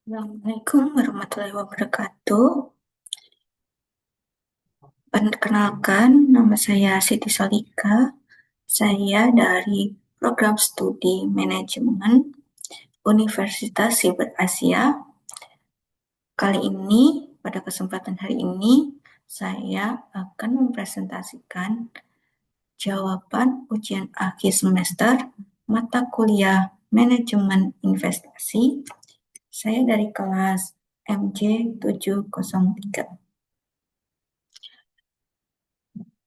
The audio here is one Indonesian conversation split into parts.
Assalamualaikum warahmatullahi wabarakatuh. Perkenalkan, nama saya Siti Solika. Saya dari Program Studi Manajemen Universitas Siber Asia. Kali ini, pada kesempatan hari ini, saya akan mempresentasikan jawaban ujian akhir semester mata kuliah Manajemen Investasi. Saya dari kelas MJ703.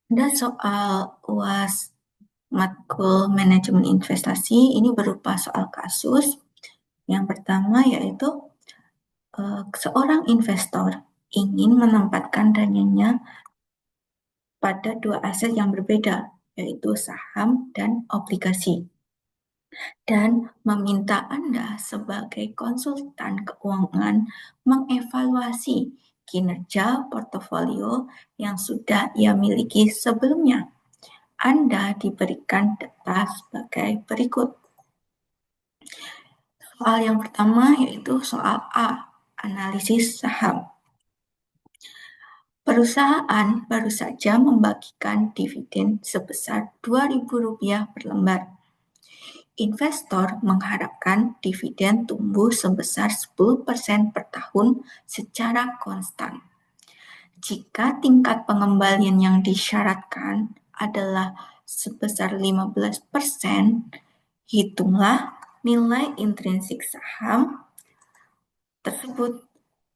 Ada soal UAS matkul manajemen investasi, ini berupa soal kasus. Yang pertama yaitu seorang investor ingin menempatkan dananya pada dua aset yang berbeda, yaitu saham dan obligasi, dan meminta Anda sebagai konsultan keuangan mengevaluasi kinerja portofolio yang sudah ia miliki sebelumnya. Anda diberikan data sebagai berikut. Soal yang pertama yaitu soal A, analisis saham. Perusahaan baru saja membagikan dividen sebesar Rp2.000 per lembar. Investor mengharapkan dividen tumbuh sebesar 10% per tahun secara konstan. Jika tingkat pengembalian yang disyaratkan adalah sebesar 15%, hitunglah nilai intrinsik saham tersebut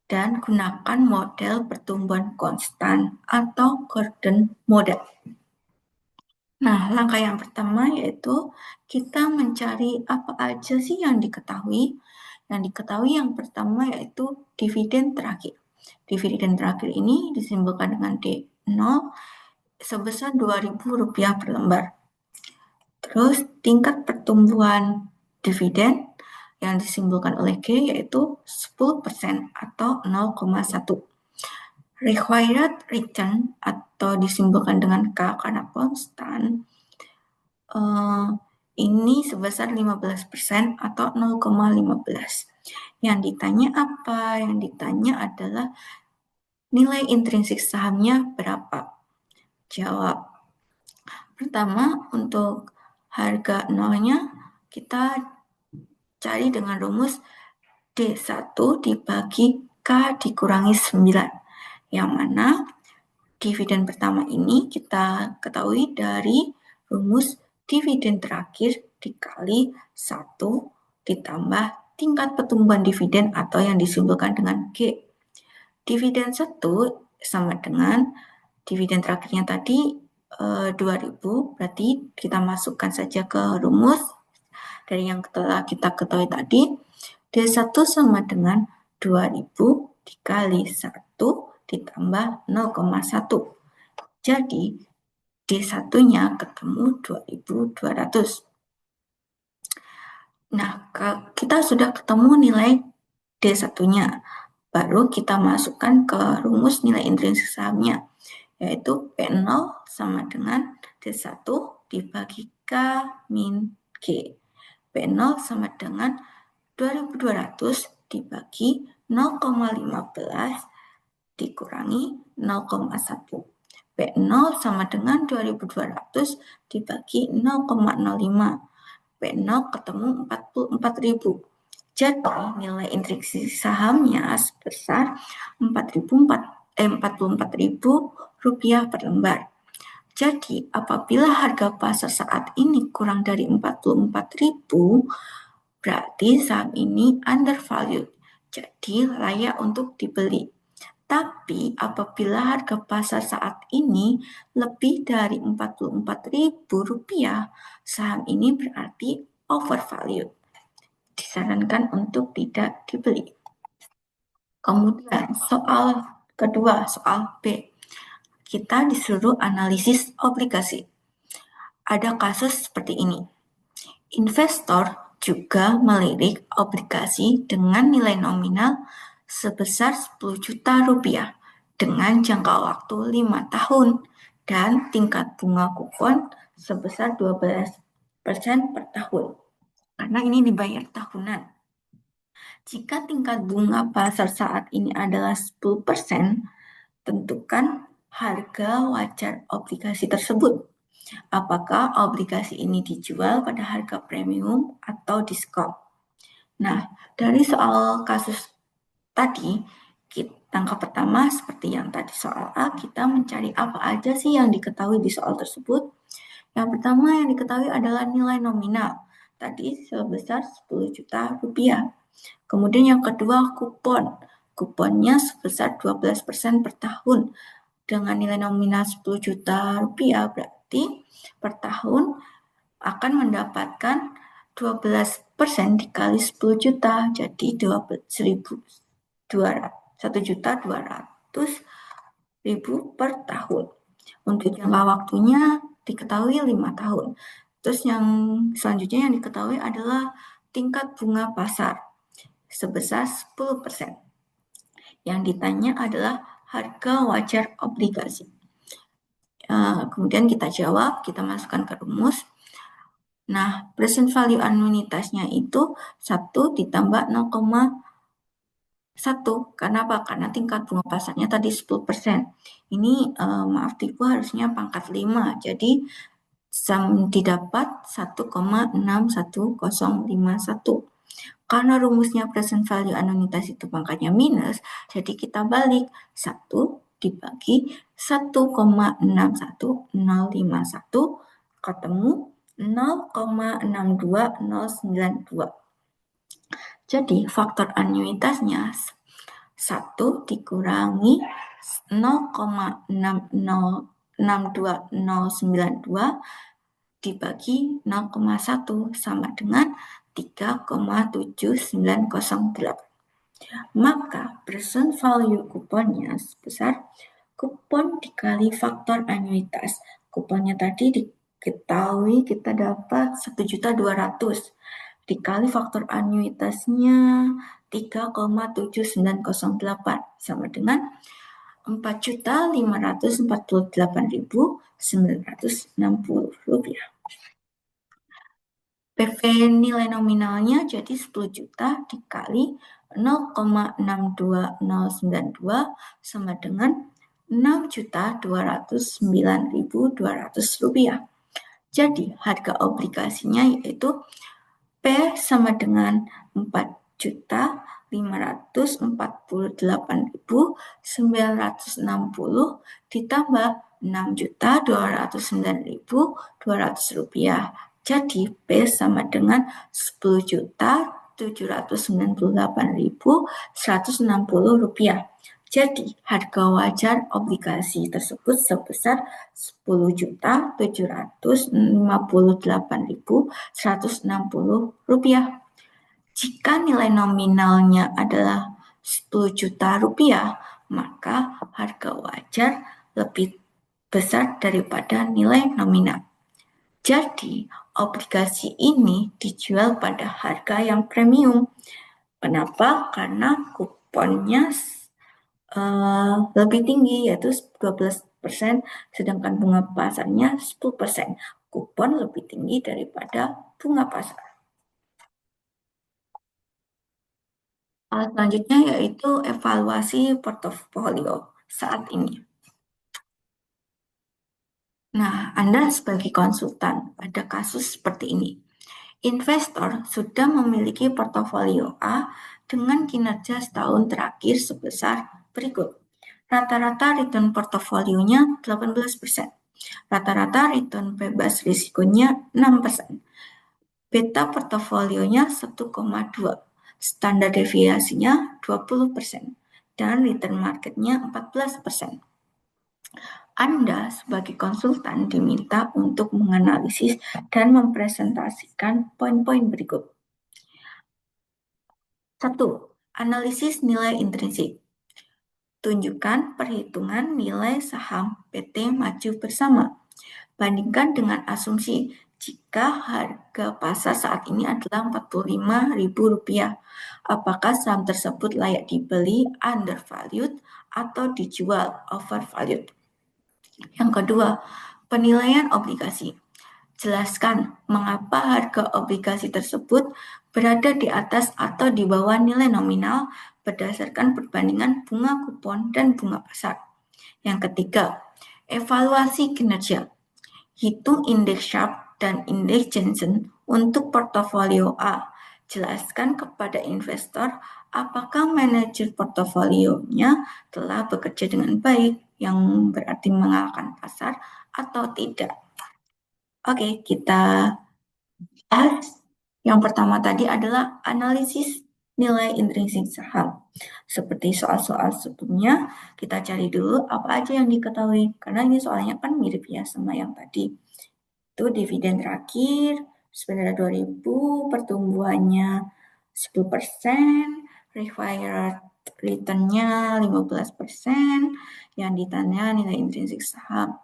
dan gunakan model pertumbuhan konstan atau Gordon model. Nah, langkah yang pertama yaitu kita mencari apa aja sih yang diketahui. Yang diketahui yang pertama yaitu dividen terakhir. Dividen terakhir ini disimbolkan dengan D0 sebesar Rp2.000 per lembar. Terus tingkat pertumbuhan dividen yang disimbolkan oleh G yaitu 10% atau 0,1. Required return atau disimbolkan dengan K karena konstan, ini sebesar 15% atau 0,15. Yang ditanya apa? Yang ditanya adalah nilai intrinsik sahamnya berapa? Jawab. Pertama, untuk harga nolnya kita cari dengan rumus D1 dibagi K dikurangi 9. Yang mana dividen pertama ini kita ketahui dari rumus dividen terakhir dikali 1 ditambah tingkat pertumbuhan dividen atau yang disimbolkan dengan G. Dividen 1 sama dengan dividen terakhirnya tadi 2.000, berarti kita masukkan saja ke rumus dari yang telah kita ketahui tadi. D1 sama dengan 2.000 dikali 1 ditambah 0,1. Jadi D1-nya ketemu 2.200. Nah, kita sudah ketemu nilai D1-nya. Baru kita masukkan ke rumus nilai intrinsik sahamnya, yaitu P0 sama dengan D1 dibagi K min G. P0 sama dengan 2.200 dibagi 0,15 dikurangi 0,1. P0 sama dengan 2.200 dibagi 0,05. P0 ketemu 44.000. Jadi nilai intrinsik sahamnya sebesar Rp44.000 per lembar. Jadi apabila harga pasar saat ini kurang dari 44.000, berarti saham ini undervalued. Jadi layak untuk dibeli. Tapi apabila harga pasar saat ini lebih dari Rp44.000, saham ini berarti overvalued. Disarankan untuk tidak dibeli. Kemudian soal kedua, soal B. Kita disuruh analisis obligasi. Ada kasus seperti ini. Investor juga melirik obligasi dengan nilai nominal sebesar Rp10 juta dengan jangka waktu 5 tahun dan tingkat bunga kupon sebesar 12% per tahun. Karena ini dibayar tahunan. Jika tingkat bunga pasar saat ini adalah 10%, tentukan harga wajar obligasi tersebut. Apakah obligasi ini dijual pada harga premium atau diskon? Nah, dari soal kasus tadi, langkah pertama seperti yang tadi soal A, kita mencari apa aja sih yang diketahui di soal tersebut. Yang pertama yang diketahui adalah nilai nominal, tadi sebesar 10 juta rupiah. Kemudian yang kedua kupon, kuponnya sebesar 12% per tahun. Dengan nilai nominal 10 juta rupiah berarti per tahun akan mendapatkan 12% dikali 10 juta, jadi 1.200.000 per tahun. Untuk jangka waktunya diketahui 5 tahun. Terus yang selanjutnya yang diketahui adalah tingkat bunga pasar sebesar 10%. Yang ditanya adalah harga wajar obligasi. Kemudian kita jawab, kita masukkan ke rumus. Nah, present value anuitasnya itu 1 ditambah 0,1. Kenapa? Karena tingkat bunga pasarnya tadi 10%. Ini maaf tipu harusnya pangkat 5. Jadi didapat 1,61051. Karena rumusnya present value anuitas itu pangkatnya minus, jadi kita balik 1 dibagi 1,61051 ketemu 0,62092. Jadi faktor anuitasnya 1 dikurangi 0,62092 dibagi 0,1 sama dengan 3,7908. Maka present value kuponnya sebesar kupon dikali faktor anuitas. Kuponnya tadi diketahui kita dapat 1.200.000 dikali faktor anuitasnya 3,7908 sama dengan 4.548.960 rupiah. PV nilai nominalnya jadi 10 juta dikali 0,62092 sama dengan 6.209.200 rupiah. Jadi harga obligasinya yaitu P sama dengan 4.548.960 ditambah 6.209.200 rupiah. Jadi P sama dengan 10.798.160 rupiah. Jadi harga wajar obligasi tersebut sebesar 10.758.160 rupiah. Jika nilai nominalnya adalah 10 juta rupiah, maka harga wajar lebih besar daripada nilai nominal. Jadi, obligasi ini dijual pada harga yang premium. Kenapa? Karena kuponnya lebih tinggi, yaitu 12%, sedangkan bunga pasarnya 10%. Kupon lebih tinggi daripada bunga pasar. Selanjutnya yaitu evaluasi portofolio saat ini. Nah, Anda sebagai konsultan pada kasus seperti ini. Investor sudah memiliki portofolio A dengan kinerja setahun terakhir sebesar berikut. Rata-rata return portofolionya 18%. Rata-rata return bebas risikonya 6%. Beta portofolionya 1,2. Standar deviasinya 20%. Dan return marketnya 14%. Anda sebagai konsultan diminta untuk menganalisis dan mempresentasikan poin-poin berikut. 1. Analisis nilai intrinsik. Tunjukkan perhitungan nilai saham PT Maju Bersama. Bandingkan dengan asumsi jika harga pasar saat ini adalah Rp45.000. Apakah saham tersebut layak dibeli undervalued atau dijual overvalued? Yang kedua, penilaian obligasi. Jelaskan mengapa harga obligasi tersebut berada di atas atau di bawah nilai nominal berdasarkan perbandingan bunga kupon dan bunga pasar. Yang ketiga, evaluasi kinerja. Hitung indeks Sharpe dan indeks Jensen untuk portofolio A. Jelaskan kepada investor apakah manajer portofolionya telah bekerja dengan baik, yang berarti mengalahkan pasar atau tidak. Oke, kita bahas. Yang pertama tadi adalah analisis nilai intrinsik saham. Seperti soal-soal sebelumnya, kita cari dulu apa aja yang diketahui. Karena ini soalnya kan mirip ya sama yang tadi. Itu dividen terakhir sebenarnya 2000, pertumbuhannya 10%, required return-nya 15%, yang ditanya nilai intrinsik saham.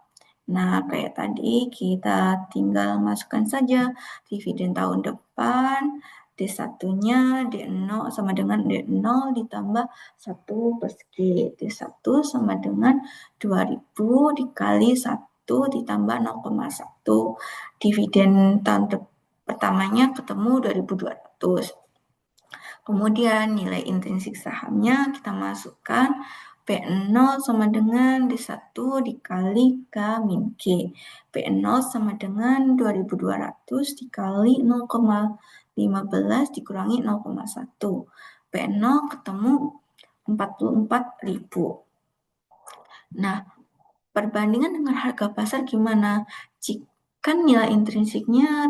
Nah, kayak tadi kita tinggal masukkan saja dividen tahun depan, D1-nya D0 sama dengan D0 ditambah 1 per G. D1 sama dengan 2000 dikali 1 ditambah 0,1. Dividen tahun pertamanya ketemu 2200. Kemudian nilai intrinsik sahamnya kita masukkan P0 sama dengan D1 dikali K min G. P0 sama dengan 2200 dikali 0,15 dikurangi 0,1. P0 ketemu 44.000. Nah, perbandingan dengan harga pasar gimana? Jika nilai intrinsiknya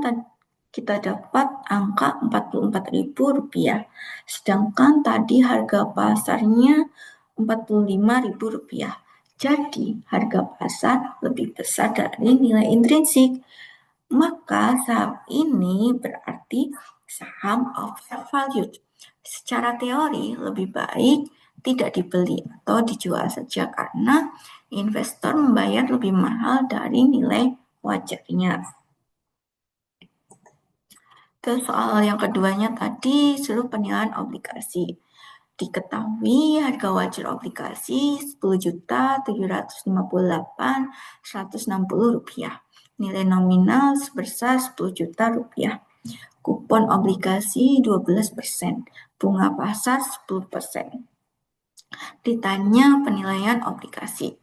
kita dapat angka Rp44.000, sedangkan tadi harga pasarnya Rp45.000. Jadi, harga pasar lebih besar dari nilai intrinsik. Maka saham ini berarti saham overvalued. Secara teori lebih baik tidak dibeli atau dijual saja karena investor membayar lebih mahal dari nilai wajarnya. Ke soal yang keduanya tadi, seluruh penilaian obligasi. Diketahui harga wajar obligasi Rp10.758.160. Nilai nominal sebesar Rp10 juta. Kupon obligasi 12%, bunga pasar 10%. Ditanya penilaian obligasi.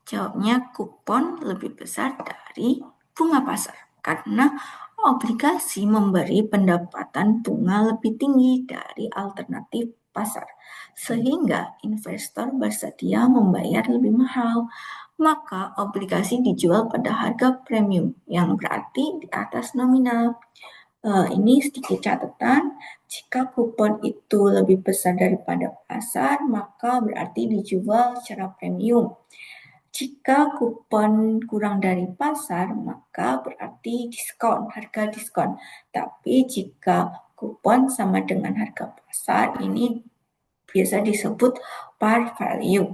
Jawabnya kupon lebih besar dari bunga pasar karena obligasi memberi pendapatan bunga lebih tinggi dari alternatif pasar, sehingga investor bersedia membayar lebih mahal. Maka obligasi dijual pada harga premium, yang berarti di atas nominal. Ini sedikit catatan, jika kupon itu lebih besar daripada pasar, maka berarti dijual secara premium. Jika kupon kurang dari pasar, maka berarti diskon, harga diskon. Tapi jika kupon sama dengan harga pasar, ini biasa disebut par value.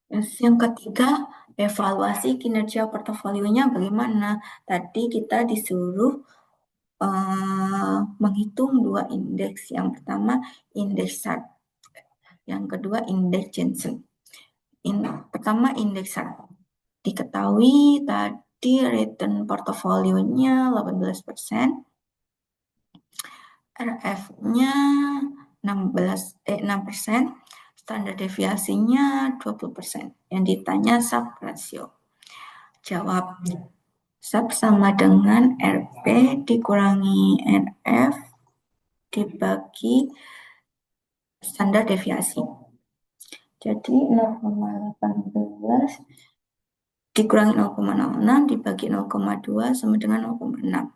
Yang ketiga, evaluasi kinerja portofolionya bagaimana. Tadi kita disuruh menghitung dua indeks. Yang pertama indeks Sharpe, yang kedua indeks Jensen. Pertama indeks Sharpe. Diketahui tadi return portofolionya 18%, RF-nya 6%, standar deviasinya 20%. Yang ditanya sub ratio. Jawab, sub sama dengan RP dikurangi RF dibagi standar deviasi. Jadi 0,18 dikurangi 0,06 dibagi 0,2 sama dengan 0,6.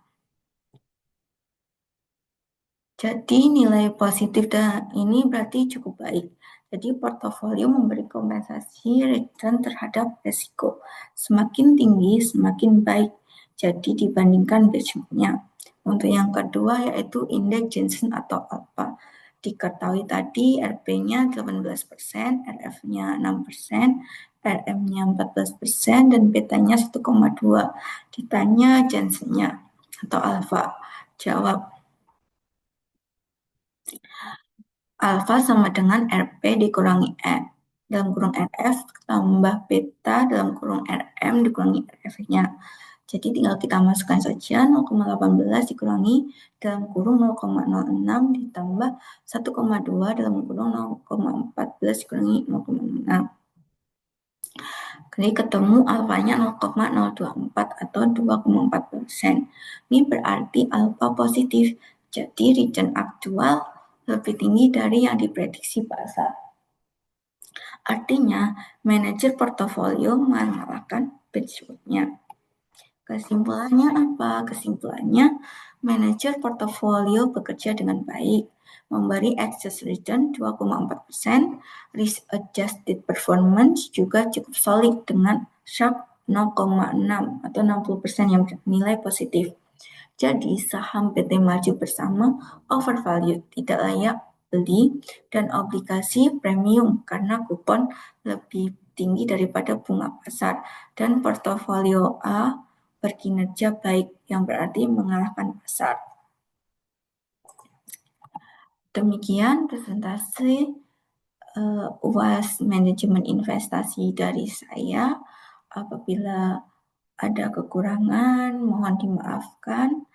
Jadi nilai positif ini berarti cukup baik. Jadi portofolio memberi kompensasi return terhadap risiko. Semakin tinggi, semakin baik. Jadi dibandingkan benchmarknya. Untuk yang kedua yaitu indeks Jensen atau alpha. Diketahui tadi RP-nya 18%, RF-nya 6%, RM-nya 14%, dan beta-nya 1,2. Ditanya Jensen-nya atau alpha. Jawab, alfa sama dengan RP dikurangi N dalam kurung RF tambah beta dalam kurung RM dikurangi RF-nya. Jadi tinggal kita masukkan saja 0,18 dikurangi dalam kurung 0,06 ditambah 1,2 dalam kurung 0,14 dikurangi 0,6. Jadi ketemu alfanya 0,024 atau 2,4%. Ini berarti alfa positif. Jadi return aktual lebih tinggi dari yang diprediksi pasar. Artinya, manajer portofolio mengalahkan benchmark-nya. Kesimpulannya apa? Kesimpulannya, manajer portofolio bekerja dengan baik, memberi excess return 2,4%, risk adjusted performance juga cukup solid dengan Sharpe 0,6 atau 60% yang nilai positif. Jadi saham PT Maju Bersama overvalued, tidak layak beli, dan obligasi premium karena kupon lebih tinggi daripada bunga pasar, dan portofolio A berkinerja baik, yang berarti mengalahkan pasar. Demikian presentasi UAS manajemen investasi dari saya. Apabila ada kekurangan, mohon dimaafkan.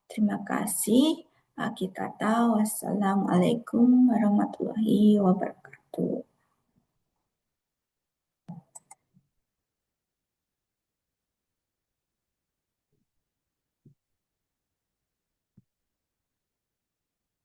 Terima kasih. Kita tahu. Wassalamualaikum warahmatullahi wabarakatuh.